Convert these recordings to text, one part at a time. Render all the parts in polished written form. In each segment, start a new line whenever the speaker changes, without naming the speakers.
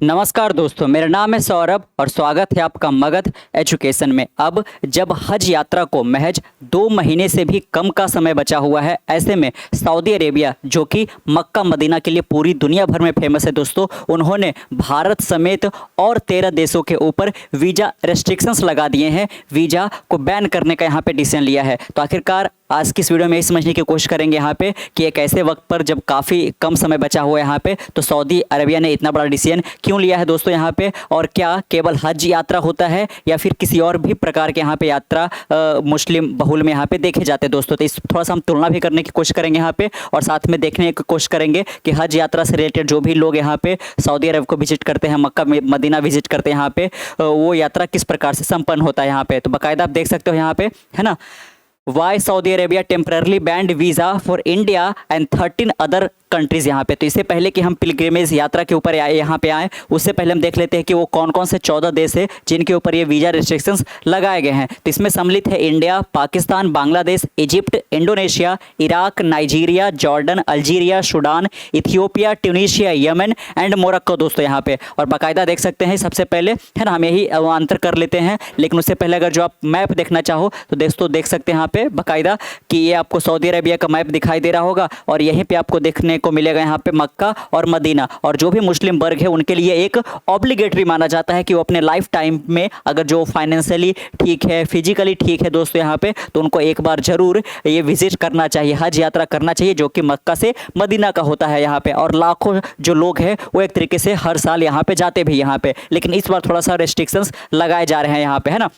नमस्कार दोस्तों, मेरा नाम है सौरभ और स्वागत है आपका मगध एजुकेशन में। अब जब हज यात्रा को महज 2 महीने से भी कम का समय बचा हुआ है, ऐसे में सऊदी अरेबिया जो कि मक्का मदीना के लिए पूरी दुनिया भर में फेमस है दोस्तों, उन्होंने भारत समेत और 13 देशों के ऊपर वीज़ा रेस्ट्रिक्शंस लगा दिए हैं। वीज़ा को बैन करने का यहाँ पे डिसीजन लिया है। तो आखिरकार आज की इस वीडियो में ये समझने की कोशिश करेंगे यहाँ पे कि एक ऐसे वक्त पर जब काफ़ी कम समय बचा हुआ है यहाँ पे, तो सऊदी अरबिया ने इतना बड़ा डिसीजन क्यों लिया है दोस्तों यहाँ पे, और क्या केवल हज यात्रा होता है या फिर किसी और भी प्रकार के यहाँ पे यात्रा मुस्लिम बहुल में यहाँ पे देखे जाते हैं दोस्तों। तो इस थोड़ा सा हम तुलना भी करने की कोशिश करेंगे यहाँ पे, और साथ में देखने की कोशिश करेंगे कि हज यात्रा से रिलेटेड जो भी लोग यहाँ पे सऊदी अरब को विजिट करते हैं, मक्का मदीना विजिट करते हैं यहाँ पे, वो यात्रा किस प्रकार से संपन्न होता है यहाँ पे। तो बाकायदा आप देख सकते हो यहाँ पे, है ना, why Saudi Arabia temporarily banned visa for India and 13 other countries यहाँ पे। तो इससे पहले कि हम पिलग्रिमेज यात्रा के ऊपर यहाँ पे आए, उससे पहले हम देख लेते हैं कि वो कौन कौन से 14 देश है जिनके ऊपर ये वीज़ा रिस्ट्रिक्शंस लगाए गए हैं। तो इसमें सम्मिलित है India, Pakistan, Bangladesh, Egypt, Indonesia, Iraq, Nigeria, Jordan, Algeria, Sudan, Ethiopia, Tunisia, Yemen and Morocco दोस्तों यहाँ पे। और बाकायदा देख सकते हैं सबसे पहले, है ना, हम यही अंतर कर लेते हैं, लेकिन उससे पहले अगर जो आप मैप देखना चाहो तो दोस्तों देख सकते हैं यहाँ पे बाकायदा कि ये आपको सऊदी अरेबिया का मैप दिखाई दे रहा होगा, और यहीं पे आपको देखने को मिलेगा यहाँ पे मक्का और मदीना। और जो भी मुस्लिम वर्ग है उनके लिए एक ऑब्लिगेटरी माना जाता है कि वो अपने लाइफ टाइम में अगर जो फाइनेंशियली ठीक है, फिजिकली ठीक है दोस्तों यहाँ पे, तो उनको एक बार जरूर ये विजिट करना चाहिए, हज यात्रा करना चाहिए, जो कि मक्का से मदीना का होता है यहाँ पे। और लाखों जो लोग हैं वो एक तरीके से हर साल यहाँ पे जाते भी यहाँ पे, लेकिन इस बार थोड़ा सा रेस्ट्रिक्शंस लगाए जा रहे हैं यहाँ पे, है ना।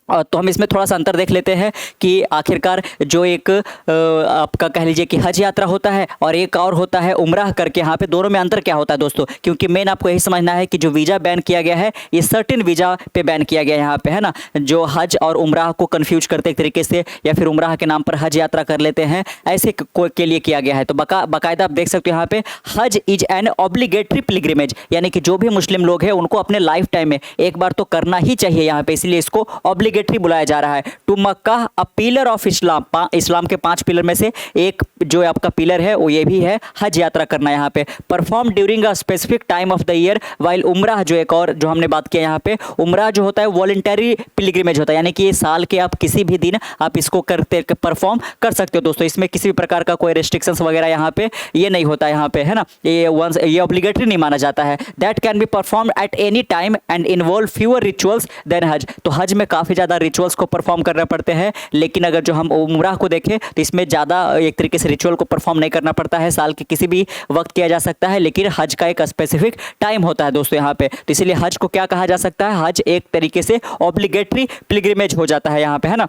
तो हम इसमें थोड़ा सा अंतर देख लेते हैं कि आखिरकार जो एक आपका कह लीजिए कि हज यात्रा होता है और एक और होता है उम्राह करके, यहाँ पे दोनों में अंतर क्या होता है दोस्तों। क्योंकि मेन आपको यही समझना है कि जो वीज़ा बैन किया गया है ये सर्टेन वीज़ा पे बैन किया गया है यहाँ पे, है ना, जो हज और उम्राह को कन्फ्यूज करते एक तरीके से, या फिर उम्राह के नाम पर हज यात्रा कर लेते हैं, ऐसे के लिए किया गया है। तो बाकायदा आप देख सकते हो यहाँ पे हज इज एन ऑब्लिगेटरी पिलग्रिमेज, यानी कि जो भी मुस्लिम लोग हैं उनको अपने लाइफ टाइम में एक बार तो करना ही चाहिए यहाँ पे, इसलिए इसको ऑब्लिगेटरी बुलाया जा रहा है। To Mecca a pillar of Islam, इस्लाम के 5 पिलर में से एक जो आपका पिलर है वो ये भी है हज यात्रा करना यहाँ पे। Perform during a specific time of the year, while Umrah जो एक और जो हमने बात किया यहाँ पे, उम्राह जो होता है वॉलंटरी पिलग्रिमेज होता है, यानी कि साल के आप किसी भी दिन आप इसको करते परफॉर्म कर सकते हो दोस्तों। इसमें किसी भी प्रकार का कोई रेस्ट्रिक्शंस वगैरह यहाँ पे ये नहीं होता यहाँ पे, है ना, ये ऑब्लिगेटरी नहीं माना जाता है। That can be perform at any time and involve fewer rituals then Hajj. तो हज में काफ़ी ज़्यादा रिचुअल्स को परफॉर्म करना पड़ते हैं, लेकिन अगर जो हम उम्राह को देखें तो इसमें ज़्यादा एक तरीके से रिचुअल को परफॉर्म नहीं करना पड़ता है, साल के किसी भी वक्त किया जा सकता है, लेकिन हज का एक स्पेसिफिक टाइम होता है दोस्तों यहाँ पे। तो इसलिए हज को क्या कहा जा सकता है, हज एक तरीके से ऑब्लिगेटरी पिलग्रिमेज हो जाता है यहाँ पे, है ना।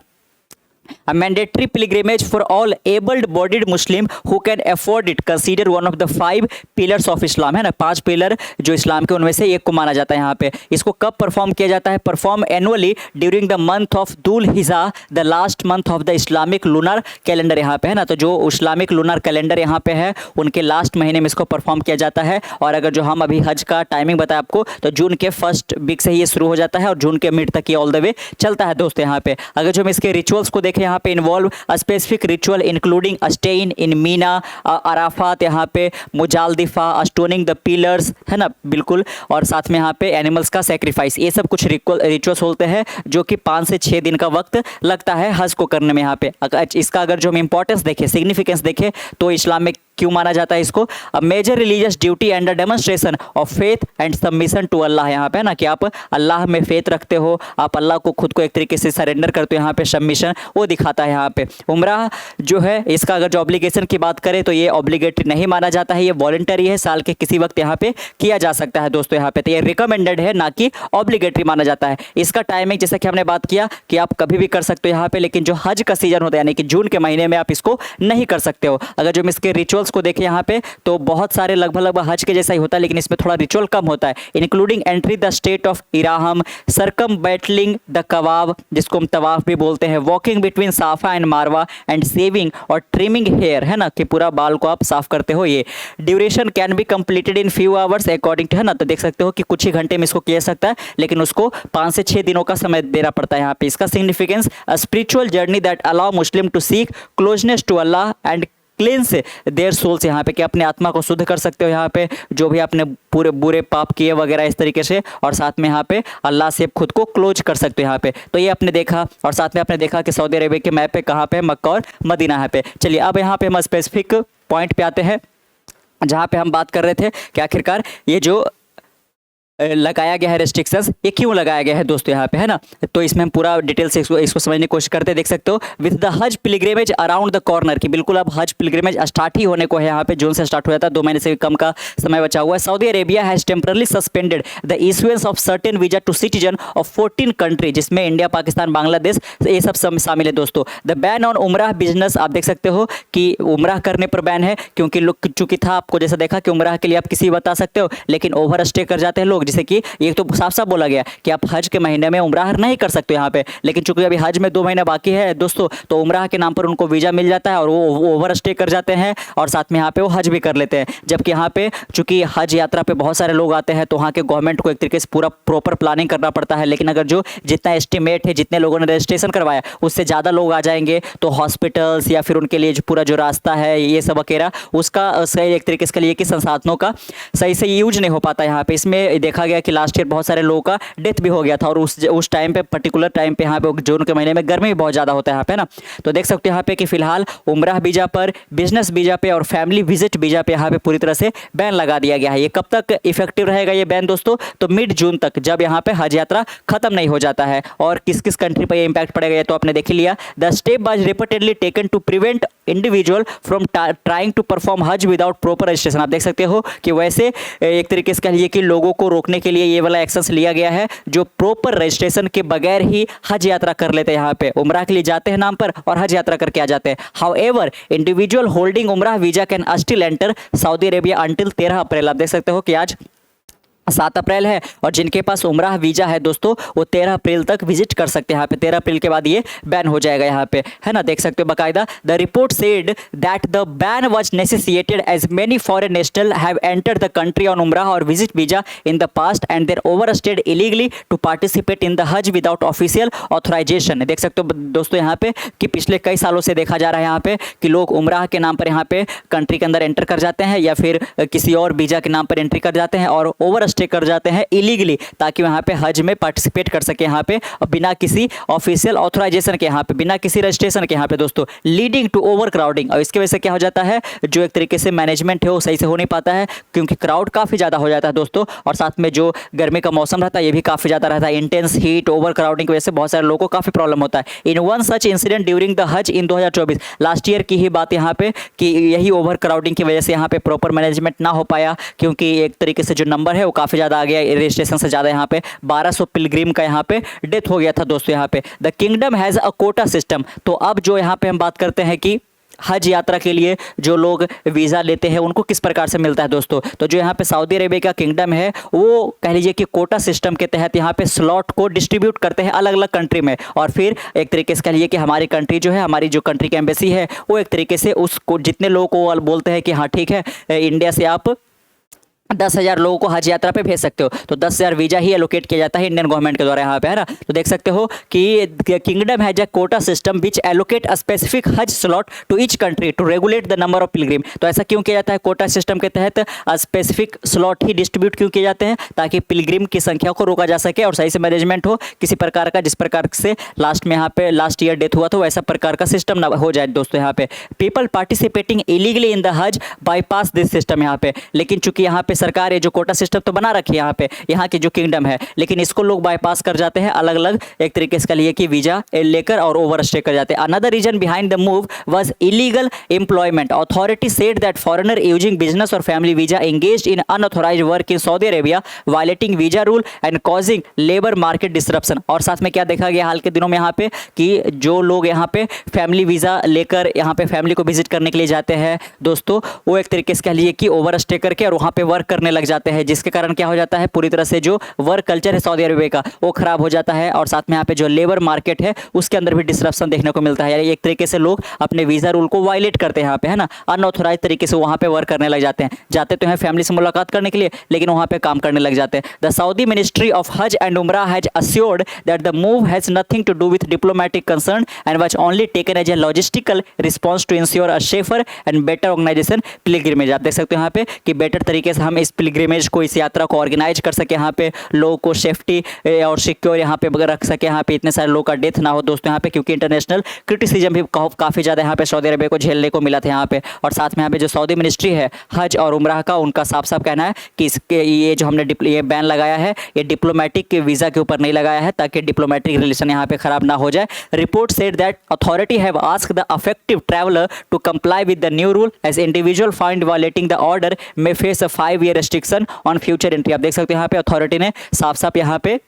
A mandatory pilgrimage for all able-bodied Muslim who can afford it, consider one of the 5 pillars of Islam, है ना, 5 पिलर जो इस्लाम के उनमें से एक को माना जाता है यहाँ पे। इसको कब परफॉर्म किया जाता है, perform annually during the month of Dhul Hijjah, the last month of the Islamic lunar calendar यहाँ पे, है ना। तो जो इस्लामिक लूनर कैलेंडर यहाँ पे है उनके लास्ट महीने में इसको परफॉर्म किया जाता है। और अगर जो हम अभी हज का टाइमिंग बताया आपको, तो जून के फर्स्ट वीक से ही ये शुरू हो जाता है और जून के मिड तक ये ऑल द वे चलता है दोस्तों यहाँ पे। अगर जो हम इसके रिचुअल्स को यहाँ पे involve a specific ritual including staying in Meena, Arafat, यहाँ पे मुजालदिफा, स्टोनिंग द पिलर्स, है ना, बिल्कुल, और साथ में यहाँ पे एनिमल्स का सेक्रीफाइस, ये सब कुछ रिचुअल्स होते हैं जो कि 5 से 6 दिन का वक्त लगता है हज को करने में यहाँ पे। इसका अगर जो हम इंपॉर्टेंस देखें, सिग्निफिकेंस देखें, तो इस्लाम में क्यों माना जाता है इसको, a major religious duty and a demonstration of faith and submission to Allah, यहाँ पे, है ना, कि आप अल्लाह में फेथ रखते हो, आप अल्लाह को खुद को एक तरीके से सरेंडर करते हो, यहाँ पे सबमिशन वो दिखाता है यहाँ पे। उम्राह जो है इसका अगर जो ऑब्लिगेशन की बात करें तो ये ऑब्लिगेटरी नहीं माना जाता है, ये वॉलंटरी है, साल के किसी वक्त यहाँ पे किया जा सकता है दोस्तों यहाँ पे। तो ये रिकमेंडेड है, ना कि ऑब्लिगेटरी माना जाता है। इसका टाइमिंग जैसा कि हमने बात किया कि आप कभी भी कर सकते हो यहाँ पे, लेकिन जो हज का सीजन होता है यानी कि जून के महीने में आप इसको नहीं कर सकते हो। अगर जो हम इसके रिचुअल्स को देखें यहाँ पे तो बहुत सारे लगभग हज के जैसा ही होता है, लेकिन इसमें थोड़ा रिचुअल कम होता है। Including entry the state of Ihram, circumambulating the Kaaba, जिसको हम तवाफ भी बोलते हैं, walking between Safa and Marwa and shaving और ट्रिमिंग हेयर, है ना, कि पूरा बाल को आप साफ करते हो। ये duration can be completed in few hours according to, है ना, तो देख सकते हो कि कुछ ही घंटे में इसको किया सकता है, लेकिन उसको 5 से 6 दिनों का समय देना पड़ता है यहाँ पे। इसका significance, a spiritual journey that allow Muslim to seek closeness to Allah and cleanse their souls, यहाँ पे कि अपने आत्मा को शुद्ध कर सकते हो यहाँ पे, जो भी आपने पूरे बुरे पाप किए वगैरह इस तरीके से, और साथ में यहाँ पे अल्लाह से खुद को क्लोज कर सकते हो यहाँ पे। तो ये आपने देखा, और साथ में आपने देखा कि सऊदी अरेबिया के मैप पे कहाँ पे मक्का और मदीना यहाँ पे। चलिए अब यहाँ पे हम स्पेसिफिक पॉइंट पे आते हैं, जहाँ पे हम बात कर रहे थे कि आखिरकार ये जो लगाया गया है रेस्ट्रिक्शंस, ये क्यों लगाया गया है दोस्तों यहाँ पे, है ना। तो इसमें हम पूरा डिटेल से इसको समझने की कोशिश करते हैं। देख सकते हो विद द हज पिलग्रिमेज अराउंड द कॉर्नर, की बिल्कुल अब हज पिलग्रिमेज स्टार्ट ही होने को है यहाँ पे, जून से स्टार्ट हो जाता है, 2 महीने से कम का समय बचा हुआ है। Saudi Arabia has temporarily suspended the issuance of certain visa to citizen of 14 country, जिसमें इंडिया, पाकिस्तान, बांग्लादेश ये सब शामिल है दोस्तों। The ban on Umrah business, आप देख सकते हो कि उमराह करने पर बैन है, क्योंकि लोग चूंकि था आपको जैसा देखा कि उमराह के लिए आप किसी बता सकते हो, लेकिन ओवर स्टे कर जाते हैं लोग, जिसे कि एक तो साफ साफ बोला गया कि आप हज के महीने में उमराह नहीं कर सकते यहाँ पे, लेकिन चूंकि अभी हज में 2 महीने बाकी है दोस्तों, तो उमराह के नाम पर उनको वीजा मिल जाता है और वो ओवर स्टे कर जाते हैं, और साथ में यहाँ पे वो हज भी कर लेते हैं। जबकि यहाँ पे चूंकि हज यात्रा पे बहुत सारे लोग आते हैं, तो वहाँ के गवर्नमेंट को एक तरीके से पूरा प्रॉपर प्लानिंग करना पड़ता है, लेकिन अगर जो जितना एस्टिमेट है, जितने लोगों ने रजिस्ट्रेशन करवाया उससे ज़्यादा लोग आ जाएंगे, तो हॉस्पिटल्स या फिर उनके लिए जो पूरा जो रास्ता है ये सब वगैरह उसका सही एक तरीके से लिए कि संसाधनों का सही से यूज नहीं हो पाता यहाँ पे। इसमें देखा गया कि लास्ट ईयर बहुत सारे लोगों का डेथ भी हो गया था, और उस टाइम पे पर्टिकुलर टाइम पे यहाँ पे जून के महीने में गर्मी भी बहुत ज़्यादा होता है यहाँ पे ना। तो देख सकते हो यहाँ पे कि फिलहाल उमराह वीजा पर, बिजनेस वीजा पे और फैमिली विजिट वीजा पे यहाँ पे पूरी तरह से बैन लगा दिया गया है। ये कब तक इफेक्टिव रहेगा ये बैन दोस्तों? तो मिड जून तक, जब यहाँ पे हज यात्रा खत्म नहीं हो जाता है। और किस किस कंट्री पर ये इंपैक्ट पड़ेगा ये तो आपने देख लिया। The step was repeatedly taken to prevent individual from trying to perform Hajj without proper registration. आप देख सकते हो कि वैसे एक तरीके से कह लीजिए कि लोगों को रोकने के लिए ये वाला एक्शन लिया गया है, जो प्रॉपर रजिस्ट्रेशन के बगैर ही हज यात्रा कर लेते हैं, यहाँ पे उमराह के लिए जाते हैं नाम पर और हज यात्रा करके आ जाते हैं। However individual holding Umrah visa can still enter Saudi Arabia until 13 अप्रैल। आप देख सकते हो कि आज 7 अप्रैल है, और जिनके पास उमराह वीजा है दोस्तों वो 13 अप्रैल तक विजिट कर सकते हैं यहाँ पे। 13 अप्रैल के बाद ये बैन हो जाएगा यहाँ पे, है ना। देख सकते हो बाकायदा, the report said that the ban was necessitated as many foreign national have entered the country on Umrah और visit visa in the past and there overstayed illegally to participate in the Hajj without official authorization. देख सकते हो दोस्तों यहाँ पे कि पिछले कई सालों से देखा जा रहा है यहाँ पे कि लोग उमराह के नाम पर यहाँ पे कंट्री के अंदर एंटर कर जाते हैं, या फिर किसी और वीजा के नाम पर एंट्री कर जाते हैं और ओवर स्टे कर जाते हैं इलीगली, ताकि वहाँ पे हज में पार्टिसिपेट कर सके यहाँ पे बिना किसी ऑफिशियल ऑथराइजेशन के, यहाँ पे बिना किसी रजिस्ट्रेशन के यहाँ पे दोस्तों, लीडिंग टू ओवर क्राउडिंग। और इसकी वजह से क्या हो जाता है, जो एक तरीके से मैनेजमेंट है वो सही से हो नहीं पाता है, क्योंकि क्राउड काफ़ी ज़्यादा हो जाता है दोस्तों, और साथ में जो गर्मी का मौसम रहता है ये भी काफ़ी ज़्यादा रहता है। इंटेंस हीट, ओवर क्राउडिंग की वजह से बहुत सारे लोगों को काफ़ी प्रॉब्लम होता है। In one such incident during the हज इन 2024, लास्ट ईयर की ही बात यहाँ पे कि यही ओवर क्राउडिंग की वजह से यहाँ पे प्रॉपर मैनेजमेंट ना हो पाया, क्योंकि एक तरीके से जो नंबर है वो काफ़ी ज़्यादा आ गया, रजिस्ट्रेशन से ज़्यादा यहाँ पे 1200 पिलग्रिम का यहाँ पे डेथ हो गया था दोस्तों यहाँ पे। The kingdom has a quota system. तो अब जो यहाँ पे हम बात करते हैं कि हज यात्रा के लिए जो लोग वीज़ा लेते हैं उनको किस प्रकार से मिलता है दोस्तों, तो जो यहाँ पे सऊदी अरेबिया का किंगडम है वो कह लीजिए कि कोटा सिस्टम के तहत यहाँ पे स्लॉट को डिस्ट्रीब्यूट करते हैं अलग अलग कंट्री में, और फिर एक तरीके से कह लीजिए कि हमारी कंट्री जो है, हमारी जो कंट्री की एम्बेसी है वो एक तरीके से उसको जितने लोगों को बोलते हैं कि हाँ ठीक है इंडिया से आप 10,000 लोगों को हज यात्रा पे भेज सकते हो, तो 10,000 वीजा ही एलोकेट किया जाता है इंडियन गवर्नमेंट के द्वारा यहाँ पे, है ना। तो देख सकते हो कि kingdom has a quota system which allocate a specific Hajj slot to each country to regulate the number of pilgrim. तो ऐसा क्यों किया जाता है, कोटा सिस्टम के तहत स्पेसिफिक स्लॉट ही डिस्ट्रीब्यूट क्यों किए जाते हैं, ताकि पिलग्रिम की संख्या को रोका जा सके और सही से मैनेजमेंट हो किसी प्रकार का, जिस प्रकार से लास्ट में यहाँ पे लास्ट ईयर डेथ हुआ था वैसा प्रकार का सिस्टम ना हो जाए दोस्तों यहाँ पे। People participating illegally in the हज बाईपास दिस सिस्टम यहाँ पे, लेकिन चूंकि यहाँ पे सरकार ये जो कोटा सिस्टम तो बना रखी है यहाँ पे, यहाँ की जो किंगडम है, लेकिन इसको लोग बाईपास कर जाते हैं अलग अलग एक तरीके से लिए कि वीजा लेकर और ओवर स्टे कर जाते हैं। Another reason behind the move was illegal employment. Authority said that foreigner using business और family visa engaged in unauthorized work in Saudi Arabia violating visa rule and causing labour market disruption. और साथ में क्या देखा गया हाल के दिनों में यहाँ पे कि जो लोग यहाँ पे फैमिली वीजा लेकर यहाँ पे फैमिली को विजिट करने के लिए जाते हैं दोस्तों, वो एक तरीके से कह लीजिए कि ओवर स्टे करके और वहाँ पे वर्क वर्क करने लग जाते हैं, जिसके कारण क्या हो जाता है, पूरी तरह से जो वर्क कल्चर है सऊदी अरेबिया का वो खराब हो जाता है। और साथ में यहाँ पे जो लेबर मार्केट है उसके अंदर भी डिसरप्शन देखने को मिलता है। यानी एक तरीके से लोग अपने वीज़ा रूल को वायलेट करते हैं यहाँ पे, है ना, अनऑथोराइज तरीके से वहाँ पे वर्क करने लग जाते हैं। जाते तो हैं फैमिली से मुलाकात करने के लिए, लेकिन वहाँ पे काम करने लग जाते हैं। The Saudi ministry of Hajj and Umrah has assured that the move has nothing to do with diplomatic concern and was only taken as a logistical response to ensure a safer and better organisation pilgrimage. आप देख सकते हो यहाँ पे कि better तरीके से हम इस पिलग्रिमेज को, इस यात्रा को ऑर्गेनाइज कर सके, यहाँ पे लोगों को सेफ्टी और सिक्योर यहाँ पे रख सके, यहाँ पे इतने सारे लोगों का डेथ ना हो दोस्तों यहाँ पे, क्योंकि इंटरनेशनल क्रिटिसिज्म भी काफ़ी ज़्यादा यहाँ पे सऊदी अरबिया को झेलने को मिला था यहाँ पे। और साथ में यहाँ पे जो सऊदी मिनिस्ट्री है हज और उमराह का, उनका साफ साफ कहना है कि इसके ये जो हमने ये बैन लगाया है ये डिप्लोमेटिक वीज़ा के ऊपर नहीं लगाया है, ताकि डिप्लोमेटिक रिलेशन यहाँ पे खराब ना हो जाए। Report said that authority have asked the affective traveller to comply with the new rule as individual find violating the order may face a 5-year restriction on future entry. आप देख सकते हैं यहाँ पे अथॉरिटी ने साफ साफ यहाँ पे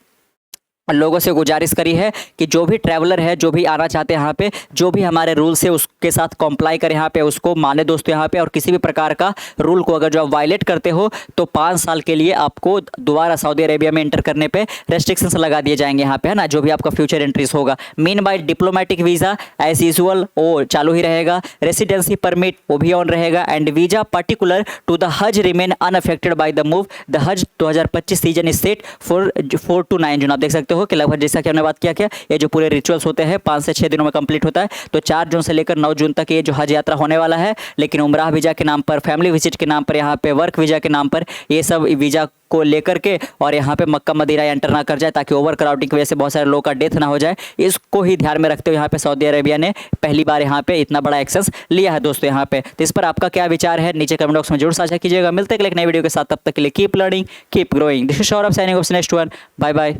लोगों से गुजारिश करी है कि जो भी ट्रैवलर है, जो भी आना चाहते हैं यहाँ पे, जो भी हमारे रूल्स है उसके साथ कॉम्प्लाई करें, यहाँ पे उसको माने दोस्तों यहाँ पे। और किसी भी प्रकार का रूल को अगर जो आप वायलेट करते हो तो 5 साल के लिए आपको दोबारा सऊदी अरेबिया में एंटर करने पे रेस्ट्रिक्शंस लगा दिए जाएंगे यहाँ पे, है ना, जो भी आपका फ्यूचर एंट्रीज होगा। Mean by diplomatic visa as usual वो चालू ही रहेगा, रेसिडेंसी परमिट वो भी ऑन रहेगा and visa particular to the Hajj remain unaffected by the move. The Hajj 2025 season is set for 4 to 9 June. आप देख सकते हो कि लगभग जैसा कि हमने बात किया क्या, ये जो पूरे रिचुअल्स होते हैं 5 से 6 दिनों में कंप्लीट होता है। तो 4 जून से लेकर 9 जून तक ये जो हज यात्रा होने वाला है। लेकिन उमराह वीज़ा के नाम पर, फैमिली विजिट के नाम पर, यहाँ पे वर्क वीज़ा के नाम पर ये सब वीज़ा को लेकर के और यहाँ पे मक्का मदीना एंटर ना कर जाए, ताकि ओवर क्राउडिंग की वजह से बहुत सारे लोगों का डेथ ना हो जाए। इसको ही ध्यान में रखते हुए यहाँ पे सऊदी अरेबिया ने पहली बार यहाँ पे इतना बड़ा एक्शन लिया है दोस्तों यहाँ पे। तो इस पर आपका क्या विचार है नीचे कमेंट बॉक्स में जरूर साझा कीजिएगा। मिलते हैं एक नई वीडियो के साथ, तब तक के लिए keep learning keep growing. This is Saurabh signing off next one. Bye bye.